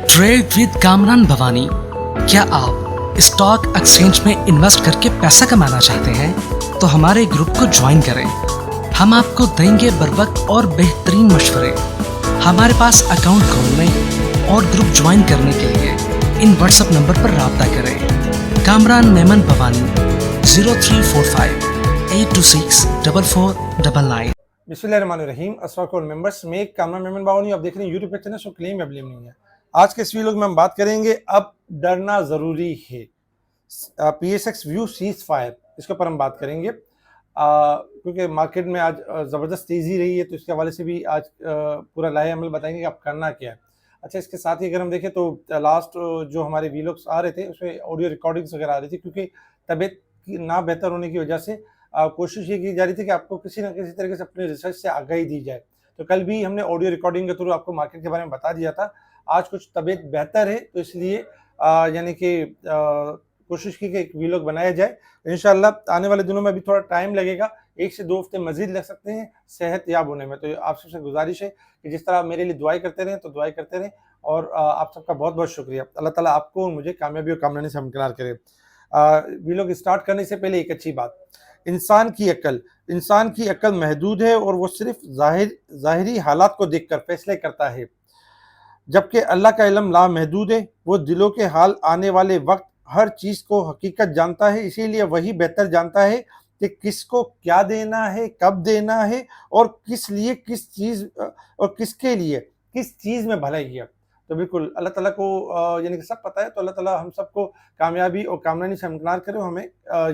Trade with Kamran Bhavani. क्या आप stock exchange में इन्वेस्ट करके पैसा कमाना चाहते हैं तो हमारे ग्रुप को ज्वाइन करें। हम आपको देंगे बर वक्त और बेहतरीन मशवरे। हमारे पास अकाउंट खोलने और ग्रुप ज्वाइन करने के लिए इन व्हाट्सएप नंबर पर राब्ता करें। कामरान मेमन भवानी 0345 826 4499। बिस्मिल्लाहिर्रहमानिर्रहीम। अस्सलाम वालेकुम मेंबर्स, मैं कामरान मेमन बावनी, आप देख रहे हैं यूट्यूब पे चैनल सो क्लेम एबलेम नहीं है। आज के इस वीडियो में हम बात करेंगे अब डरना ज़रूरी है। PSX व्यू सीज फायर, इसके ऊपर हम बात करेंगे क्योंकि मार्केट में आज ज़बरदस्त तेज़ी रही है, तो इसके हवाले से भी आज पूरा लाहे अमल बताएंगे कि आप करना क्या है। अच्छा, इसके साथ ही अगर हम देखें तो लास्ट जो हमारे वीलॉग्स आ रहे थे उसमें ऑडियो रिकॉर्डिंग्स वगैरह आ रही थी, क्योंकि तबीयत ना बेहतर होने की वजह से कोशिश ये की जा रही थी कि आपको किसी न किसी तरीके से अपने रिसर्च से आगाही दी जाए। तो कल भी हमने ऑडियो रिकॉर्डिंग के थ्रू आपको मार्केट के बारे में बता दिया था। आज कुछ तबीयत बेहतर है तो इसलिए यानी कि कोशिश की कि एक वीलॉग बनाया जाए। इंशाल्लाह आने वाले दिनों में अभी थोड़ा टाइम लगेगा, 1 से 2 हफ्ते मजीद लग सकते हैं सेहत याब होने में। तो आप सबसे गुजारिश है कि जिस तरह मेरे लिए दुआई करते रहें तो दुआई करते रहें, और आप सबका बहुत बहुत शुक्रिया। अल्लाह ताला आपको और मुझे कामयाबी और कामयाबी से हमकिनार करे। वीलॉग स्टार्ट करने से पहले एक अच्छी बात, इंसान की अक्ल महदूद है और वो सिर्फ ज़ाहिरी हालात को देखकर फैसले करता है, जबकि अल्लाह का इल्म लामहदूद है। वो दिलों के हाल आने वाले वक्त हर चीज़ को हकीकत जानता है, इसीलिए वही बेहतर जानता है कि किसको क्या देना है, कब देना है, और किस लिए किस चीज़ और किसके लिए किस चीज़ में भलाई है। तो बिल्कुल अल्लाह ताला को यानी कि सब पता है, तो अल्लाह ताला हम सबको कामयाबी और कामरानी से हमकिनार करे, हमें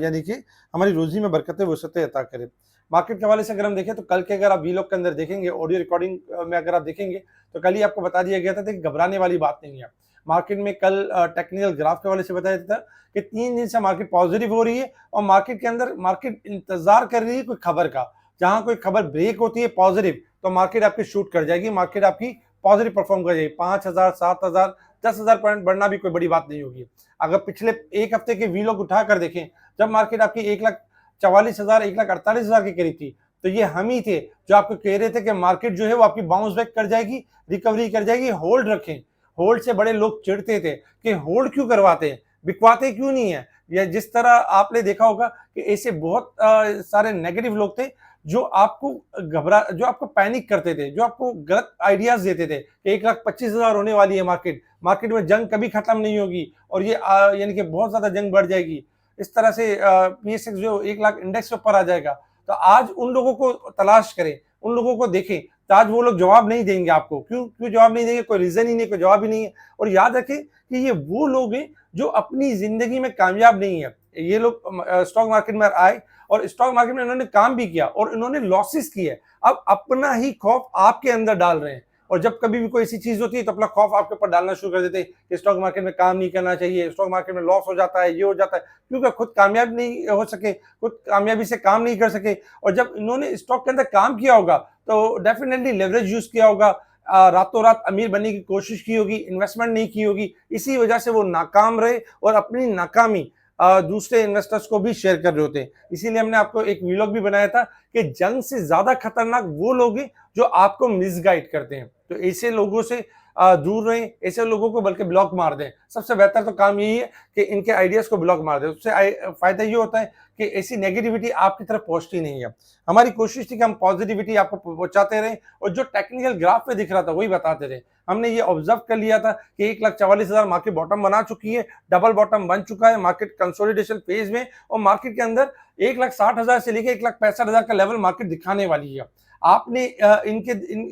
यानी कि हमारी रोज़ी में बरकतें वसअतें अता करे। मार्केट के हवाले से अगर हम देखें तो कल के अगर आप वीलॉग के अंदर देखेंगे, ऑडियो रिकॉर्डिंग में अगर आप देखेंगे तो कल ही आपको बता दिया गया था कि घबराने वाली बात नहीं है। मार्केट में कल टेक्निकल ग्राफ के हवाले से बताया था कि 3 दिन से मार्केट पॉजिटिव हो रही है, और मार्केट के अंदर मार्केट इंतजार कर रही है कोई खबर का। जहां कोई खबर ब्रेक होती है पॉजिटिव, तो मार्केट आपकी शूट कर जाएगी, मार्केट आपकी पॉजिटिव परफॉर्म कर जाएगी। 5,000, 7,000, 10,000 पॉइंट बढ़ना भी कोई बड़ी बात नहीं होगी। अगर पिछले एक हफ्ते के वीलॉग उठा कर देखें, जब मार्केट आपकी 1,44,000, 1,48,000 के करीब थी, तो ये हम ही थे जो आपको कह रहे थे कि मार्केट जो है वो आपकी बाउंस बैक कर जाएगी, रिकवरी कर जाएगी, होल्ड रखें। होल्ड से बड़े लोग चिढ़ते थे कि होल्ड क्यों करवाते हैं, बिकवाते क्यों नहीं है। या जिस तरह आपने देखा होगा कि ऐसे बहुत सारे नेगेटिव लोग थे जो आपको पैनिक करते थे, जो आपको गलत आइडियाज देते थे कि 1,25,000 होने वाली है मार्केट में जंग कभी खत्म नहीं होगी, और ये यानी कि बहुत ज्यादा जंग बढ़ जाएगी। इस तरह से PSX जो 1 लाख इंडेक्स के ऊपर आ जाएगा। तो आज उन लोगों को तलाश करें, उन लोगों को देखें, तो आज वो लोग जवाब नहीं देंगे आपको। क्यों जवाब नहीं देंगे? कोई रीजन ही नहीं, कोई जवाब ही नहीं है। और याद रखें कि ये वो लोग हैं जो अपनी जिंदगी में कामयाब नहीं है। ये लोग स्टॉक मार्केट में आए और स्टॉक मार्केट में इन्होंने काम भी किया और इन्होंने लॉसेस किए। अब अपना ही खौफ आपके अंदर डाल रहे हैं, और जब कभी भी कोई ऐसी चीज होती है तो अपना खौफ आपके ऊपर डालना शुरू कर देते हैं कि स्टॉक मार्केट में काम नहीं करना चाहिए, स्टॉक मार्केट में लॉस हो जाता है, ये हो जाता है, क्योंकि खुद कामयाब नहीं हो सके, खुद कामयाबी से काम नहीं कर सके। और जब इन्होंने स्टॉक के अंदर काम किया होगा तो डेफिनेटली लेवरेज यूज किया होगा, रातों रात अमीर बनने की कोशिश की होगी, इन्वेस्टमेंट नहीं की होगी, इसी वजह से वो नाकाम रहे और अपनी नाकामी दूसरे इन्वेस्टर्स को भी शेयर कर रहे होते हैं। इसीलिए हमने आपको एक वीलॉग भी बनाया था कि जंग से ज्यादा खतरनाक वो लोग हैं जो आपको मिसगाइड करते हैं। तो ऐसे लोगों से दूर रहें, ऐसे लोगों को बल्कि ब्लॉक मार दें। सबसे बेहतर तो काम यही है कि इनके आइडियाज को ब्लॉक मार दें। उससे फायदा ये होता है कि ऐसी नेगेटिविटी आपकी तरफ पहुंचती नहीं है। हमारी कोशिश थी कि हम पॉजिटिविटी आपको पहुंचाते रहें, और जो टेक्निकल ग्राफ पे दिख रहा था वही बताते रहे। हमने ये ऑब्जर्व कर लिया था कि 1,44,000 मार्केट बॉटम बना चुकी है, डबल बॉटम बन चुका है, मार्केट कंसोलिडेशन फेज में, और मार्केट के अंदर 1,60,000 से लेकर 1,65,000 का लेवल मार्केट दिखाने वाली है। आपने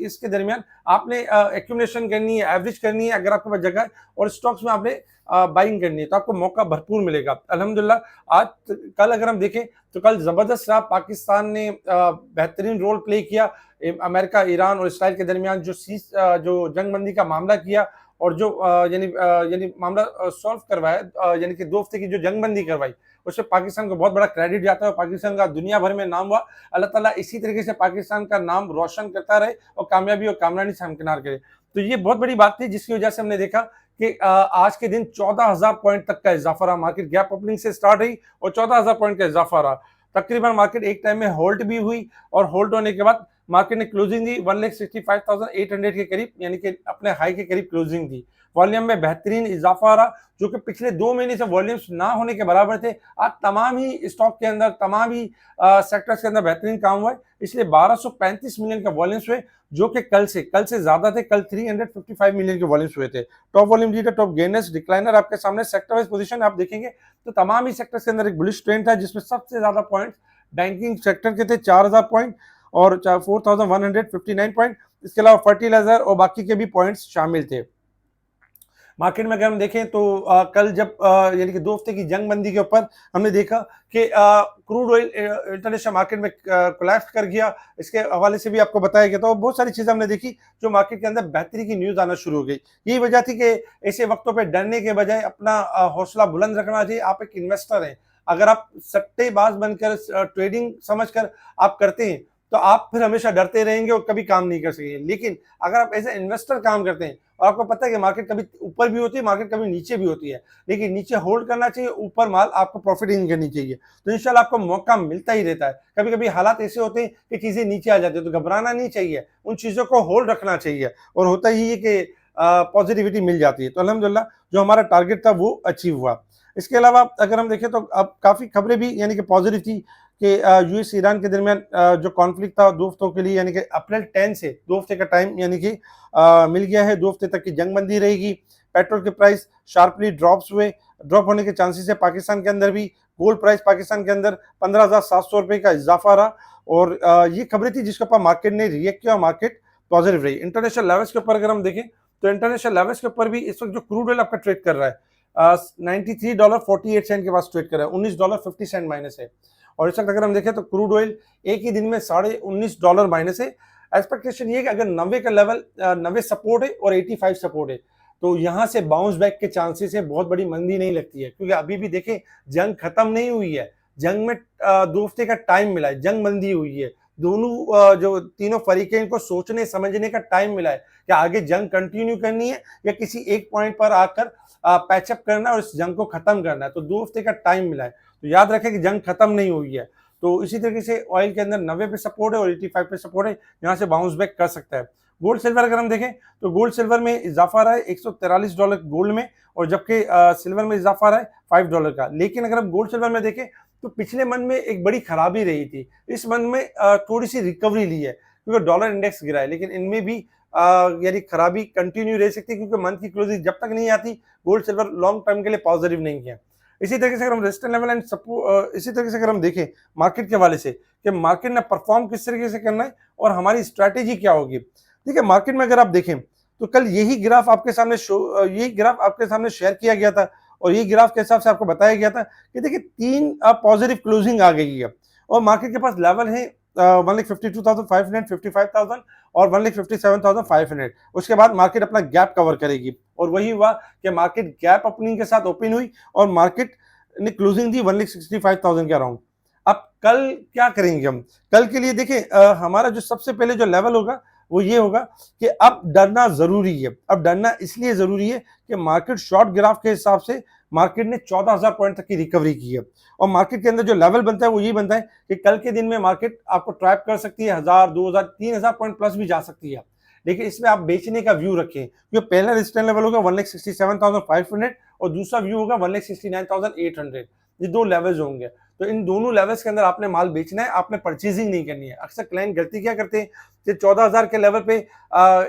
इसके दरमियान आपने एक्यूमुलेशन करनी है, एवरेज करनी है अगर आपके पास जगह है, और स्टॉक्स में आपने बाइंग करनी है, तो आपको मौका भरपूर मिलेगा अल्हम्दुलिल्लाह। आज कल अगर हम देखें तो कल जबरदस्त रहा। पाकिस्तान ने बेहतरीन रोल प्ले किया। अमेरिका, ईरान और इसराइल के दरमियान जो जंगबंदी का मामला किया, और जो यानी मामला सॉल्व करवाया, यानी कि 2 हफ्ते की जो जंगबंदी करवाई, उससे पाकिस्तान को बहुत बड़ा क्रेडिट जाता है और पाकिस्तान का दुनिया भर में नाम हुआ। अल्लाह ताला इसी तरीके से पाकिस्तान का नाम रोशन करता रहे और कामयाबी और कामरानी से हमकिनार करे। तो ये बहुत बड़ी बात थी, जिसकी वजह से हमने देखा कि आज के दिन 14,000 पॉइंट तक का इजाफा रहा। मार्केट गैप ओपनिंग से स्टार्ट रही और 14,000 पॉइंट का इजाफा रहा। तकरीबन मार्केट एक टाइम में होल्ड भी हुई, और होल्ड होने के बाद मार्केट ने क्लोजिंग दी 1,65,800 के करीब, यानी कि अपने हाई के करीब क्लोजिंग दी। वॉल्यूम में बेहतरीन इजाफा रहा, जो कि पिछले 2 महीने से वॉल्यूम्स ना होने के बराबर थे। आज तमाम ही स्टॉक के अंदर, तमाम ही सेक्टर्स के अंदर बेहतरीन काम हुआ है, इसलिए 1235 मिलियन का वॉल्यूम्स हुए, जो कि कल से ज्यादा थे। कल 355 मिलियन के वॉल्यूम्स हुए थे। Top volume leader, top gainers, decliner आपके सामने। सेक्टर वाइज पोजीशन आप देखेंगे तो तमाम ही सेक्टर्स के अंदर एक बुलिश ट्रेंड था, जिसमें सबसे ज्यादा पॉइंट बैंकिंग सेक्टर के थे 4000 पॉइंट और 4159 पॉइंट। इसके अलावा फर्टिलाइजर और बाकी के भी पॉइंट्स शामिल थे। मार्केट में अगर हम देखें तो कल जब यानी कि 2 हफ्ते की जंगबंदी के ऊपर हमने देखा कि क्रूड ऑयल इंटरनेशनल मार्केट में कोलैप्स कर गया। इसके हवाले से भी आपको बताया गया। तो बहुत सारी चीजें हमने देखी जो मार्केट के अंदर बेहतरी की न्यूज आना शुरू हो गई। यही वजह थी कि ऐसे वक्तों पे डरने के बजाय अपना हौसला बुलंद रखना चाहिए। आप एक इन्वेस्टर हैं, अगर आप सट्टेबाज बनकर ट्रेडिंग समझकर आप करते हैं तो आप फिर हमेशा डरते रहेंगे और कभी काम नहीं कर सकेंगे। लेकिन अगर आप एज ए इन्वेस्टर काम करते हैं और आपको पता है कि मार्केट कभी ऊपर भी होती है, मार्केट कभी नीचे भी होती है, लेकिन नीचे होल्ड करना चाहिए, ऊपर माल आपको प्रॉफिटिंग करनी चाहिए, तो इंशाल्लाह आपको मौका मिलता ही रहता है। कभी कभी हालात ऐसे होते हैं कि चीजें नीचे आ जाती है, तो घबराना नहीं चाहिए, उन चीजों को होल्ड रखना चाहिए और होता ही है कि पॉजिटिविटी मिल जाती है। तो अल्हम्दुलिल्लाह जो हमारा टारगेट था वो अचीव हुआ। इसके अलावा अगर हम देखें तो अब काफी खबरें भी यानी कि पॉजिटिव थी कि यूएस ईरान के दरमियान जो कॉन्फ्लिक्ट था 2 हफ्तों के लिए, यानी कि अप्रैल 10 से 2 हफ्ते का टाइम यानी कि मिल गया है। 2 हफ्ते तक की जंगबंदी रहेगी। पेट्रोल के प्राइस शार्पली ड्रॉप होने के चांसेस है पाकिस्तान के अंदर भी। गोल्ड प्राइस पाकिस्तान के अंदर 15,700 रुपए का इजाफा रहा और ये खबरें थी जिसके ऊपर मार्केट ने रिएक्ट किया और मार्केट पॉजिटिव रही। इंटरनेशनल लेवल्स के ऊपर अगर हम देखें तो इंटरनेशनल लेवल्स के ऊपर भी इस वक्त जो क्रूड ऑयल आपका ट्रेड कर रहा है $93.48 के पास ट्रेड कर रहा है, $19.50 माइनस है। और इस वक्त अगर हम देखें तो क्रूड ऑयल एक ही दिन में $19.5 माइनस है। एक्सपेक्टेशन ये है कि अगर 90 का लेवल 90 सपोर्ट है और 85 सपोर्ट है तो यहाँ से बाउंस बैक के चांसेस है। बहुत बड़ी मंदी नहीं लगती है, क्योंकि अभी भी देखें जंग खत्म नहीं हुई है। जंग में 2 हफ्ते का टाइम मिला है, जंग बंदी हुई है। दोनों जो तीनों फरीकें को सोचने समझने का टाइम मिला है कि आगे जंग कंटिन्यू करनी है या किसी एक पॉइंट पर आकर पैचअप करना है और इस जंग को खत्म करना है। तो 2 हफ्ते का टाइम मिला है, तो याद रखें कि जंग खत्म नहीं हुई है। तो इसी तरीके से ऑयल के अंदर 90 पे सपोर्ट है और 85 पे सपोर्ट है, यहाँ से बाउंस बैक कर सकता है। गोल्ड सिल्वर अगर हम देखें तो गोल्ड सिल्वर में इजाफा रहा है $143 गोल्ड में, और जबकि सिल्वर में इजाफा रहा है $5 का। लेकिन अगर हम गोल्ड सिल्वर में देखें तो पिछले मंथ में एक बड़ी खराबी रही थी। इस मंथ में थोड़ी सी रिकवरी ली है क्योंकि डॉलर इंडेक्स गिरा है, लेकिन इनमें भी यानी खराबी कंटिन्यू रह सकती है क्योंकि मंथ की क्लोजिंग जब तक नहीं आती गोल्ड सिल्वर लॉन्ग टर्म के लिए पॉजिटिव नहीं है। इसी तरीके से अगर हम रेजिस्टेंस लेवल एंड सपोर्ट, इसी तरीके से अगर हम देखें मार्केट के हवाले से कि मार्केट ने परफॉर्म किस तरीके से करना है और हमारी स्ट्रैटेजी क्या होगी। देखिए मार्केट में अगर आप देखें तो कल यही ग्राफ आपके सामने शेयर किया गया था और ये ग्राफ के हिसाब से आपको बताया गया था कि देखिए 3 पॉजिटिव क्लोजिंग आ गई है और मार्केट के पास लेवल है 1,52,500, 55,000 और 1,57,500। उसके बाद मार्केट अपना गैप कवर करेगी और वही हुआ कि मार्केट गैप ओपनिंग के साथ ओपन हुई और मार्केट ने क्लोजिंग दी 1,65,000 के अराउंड। अब कल क्या करेंगे हम? कल के लिए देखिए हमारा जो सबसे पहले जो लेवल होगा वो ये होगा कि अब डरना जरूरी है। अब डरना इसलिए जरूरी है कि मार्केट शॉर्ट ग्राफ के हिसाब से मार्केट ने 14,000 पॉइंट तक की रिकवरी की है और मार्केट के अंदर जो लेवल बनता है वो ये बनता है कि कल के दिन में मार्केट आपको ट्रैप कर सकती है 1,000, 2,000, 3,000 पॉइंट प्लस भी जा सकती है। लेकिन इसमें आप बेचने का व्यू रखें क्योंकि पहला रेजिस्टेंस लेवल होगा 1,67,500 और दूसरा व्यू होगा 1,69,800। ये 2 लेवल्स होंगे, तो इन दोनों लेवल्स के अंदर आपने माल बेचना है, आपने परचेजिंग नहीं करनी है। अक्सर क्लाइंट गलती क्या करते हैं कि 14,000 के लेवल पे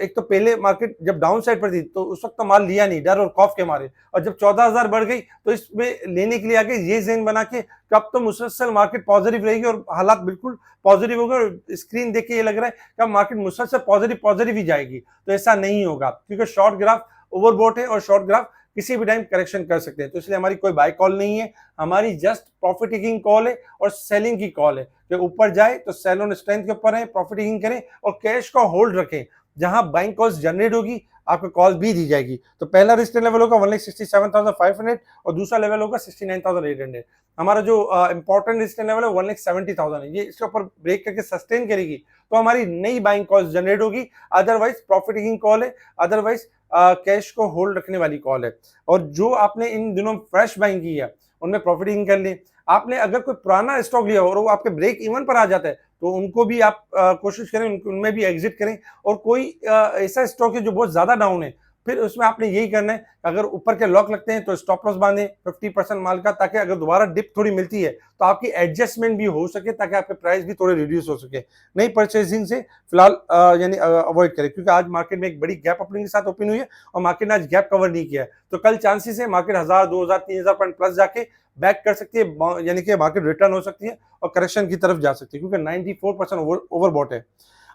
एक तो पहले मार्केट जब डाउन साइड पर थी तो उस वक्त तो माल लिया नहीं डर और खौफ के मारे, और जब 14,000 बढ़ गई तो इसमें लेने के लिए आगे ये ज़हन बना के कब तो मुसलसल मार्केट पॉजिटिव रहेगी और हालात बिल्कुल पॉजिटिव होगा और स्क्रीन देख के ये लग रहा है कि अब मार्केट मुसलसल पॉजिटिव ही जाएगी, तो ऐसा नहीं होगा क्योंकि शॉर्ट ग्राफ ओवरबॉट है और शॉर्ट ग्राफ किसी भी टाइम करेक्शन कर सकते हैं। तो इसलिए हमारी कोई बाय कॉल नहीं है, हमारी जस्ट प्रॉफिट टेकिंग कॉल है और सेलिंग की कॉल है कि ऊपर जाए तो सेल ऑन स्ट्रेंथ के ऊपर है, प्रॉफिट टेकिंग करें और कैश को होल्ड रखें। जहां बाइंग कॉल्स जनरेट होगी आपको कॉल भी दी जाएगी। तो पहला रेजिस्टेंस लेवल होगा 1,67,500 और दूसरा लेवल होगा 69,800। हमारा जो इंपॉर्टेंट रेजिस्टेंस लेवल है 1,70,000 है, ये इसके ऊपर ब्रेक करके सस्टेन करेगी तो हमारी नई बाइंग कॉल्स जनरेट होगी। अदरवाइज प्रॉफिट टेकिंग कॉल है, अदरवाइज कैश को होल्ड रखने वाली कॉल है। और जो आपने इन दिनों फ्रेश बाइंग की है उनमें प्रॉफिटिंग कर ली। आपने अगर कोई पुराना स्टॉक लिया और वो आपके ब्रेक इवन पर आ जाता है तो उनको भी आप कोशिश करें, उनमें भी एग्जिट करें। और कोई ऐसा स्टॉक है जो बहुत ज़्यादा डाउन है, फिर उसमें आपने यही करना है, अगर ऊपर के लॉक लगते हैं तो स्टॉप लॉस बांधें 50% माल का, ताकि अगर दोबारा डिप थोड़ी मिलती है तो आपकी एडजस्टमेंट भी हो सके, ताकि आपके प्राइस भी थोड़े रिड्यूस हो सके। नई परचेजिंग से फिलहाल यानी अवॉइड करें, क्योंकि आज मार्केट में एक बड़ी गैप ओपनिंग के साथ ओपन हुई है और मार्केट ने आज गैप कवर नहीं किया है। तो कल चांसेस है मार्केट 1000, 2000, 3000 पॉइंट प्लस जाके बैक कर सकती है, यानी कि मार्केट रिटर्न हो सकती है और करेक्शन की तरफ जा सकती है, क्योंकि 94% ओवरबॉट है।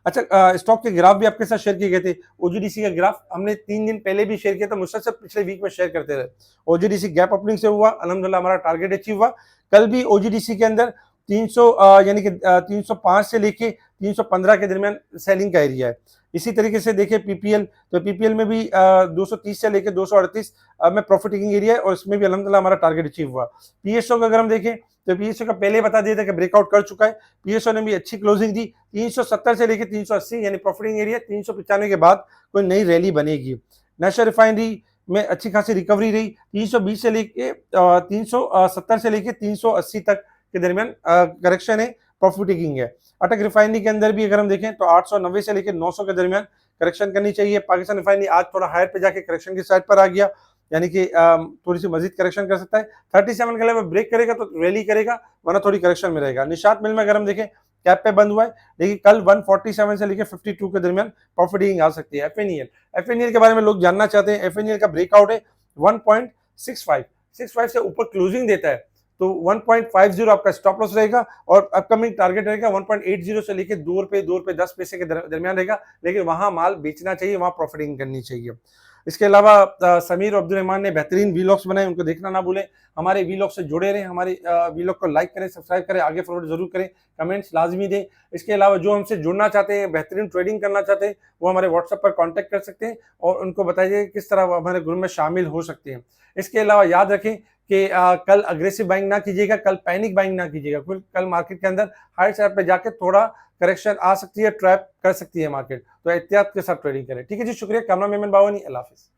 अच्छा, स्टॉक के ग्राफ भी आपके साथ शेयर किए गए थे। ओजीडीसी का ग्राफ हमने 3 दिन पहले भी शेयर किया था, मुझसे सब पिछले वीक में शेयर करते रहे। ओजीडीसी गैप ओपनिंग से हुआ, अल्हम्दुलिल्लाह हमारा टारगेट अचीव हुआ। कल भी ओजीडीसी के अंदर 300 यानी कि 305 से लेके 315 के दरमियान सेलिंग का एरिया है। इसी तरीके से देखिए पीपीएल, तो पीपीएल में भी 230 से लेके 238 में प्रॉफिट टेकिंग एरिया है और इसमें भी अल्हम्दुलिल्लाह हमारा टारगेट अचीव हुआ। पीएसओ का अगर हम देखें तो पीएसओ का पहले बता दिया था कि ब्रेकआउट कर चुका है। पीएसओ ने भी अच्छी क्लोजिंग दी, 370 से लेके 380 यानी प्रॉफिटिंग एरिया। 395 के बाद कोई नई रैली बनेगी। नेशनल रिफाइनरी में अच्छी खासी रिकवरी रही, 320 से लेके 370 से लेके 380 तक के दरमियान करेक्शन है, प्रॉफिट टेकिंग है। अटक रिफाइनरी के अंदर भी अगर हम देखें तो 890 से लेकर 900 के दरमियान करेक्शन करनी चाहिए। पाकिस्तान रिफाइनरी आज थोड़ा हायर पे जाके करेक्शन की साइड पर आ गया, यानी कि थोड़ी सी मजीद करेक्शन कर सकता है। 37 के लेवल ब्रेक करेगा तो रैली करेगा, वरना थोड़ी करेक्शन में रहेगा। निशात मिल में अगर हम देखें कैप पे बंद हुआ है, लेकिन कल 147 से लेकर 52 के दरमियान प्रॉफिटिंग आ सकती है। एफएनईएल के बारे में लोग जानना चाहते हैं। एफएनईएल का ब्रेकआउट है 1.65 से ऊपर क्लोजिंग देता है तो 1.50 आपका स्टॉप लॉस रहेगा और अपकमिंग टारगेट रहेगा 1.80 से लेके 2 रुपए 10 पैसे के दरमियान रहेगा। लेकिन वहां माल बेचना चाहिए, वहां प्रॉफिटिंग करनी चाहिए। इसके अलावा समीर अब्दुल रहमान ने बेहतरीन वीलॉग्स बनाए, उनको देखना ना भूलें। हमारे वीलॉग से जुड़े रहें, हमारे वीलॉग को लाइक करें, सब्सक्राइब करें, आगे फॉरवर्ड जरूर करें, कमेंट्स लाजमी दें। इसके अलावा जो हमसे जुड़ना चाहते हैं, बेहतरीन ट्रेडिंग करना चाहते हैं, वो हमारे व्हाट्सएप पर कॉन्टैक्ट कर सकते हैं और उनको बताइए किस तरह हमारे ग्रुप में शामिल हो सकते हैं। इसके अलावा याद रखें कि कल अग्रेसिव बाइंग ना कीजिएगा, कल पैनिक बाइंग ना कीजिएगा, क्योंकि कल मार्केट के अंदर हाई साइड पे जाके थोड़ा करेक्शन आ सकती है, ट्रैप कर सकती है मार्केट, तो एहतियात के साथ ट्रेडिंग करें। ठीक है जी, शुक्रिया। कैमरा मैन बावनी, अल्लाह हाफिज़।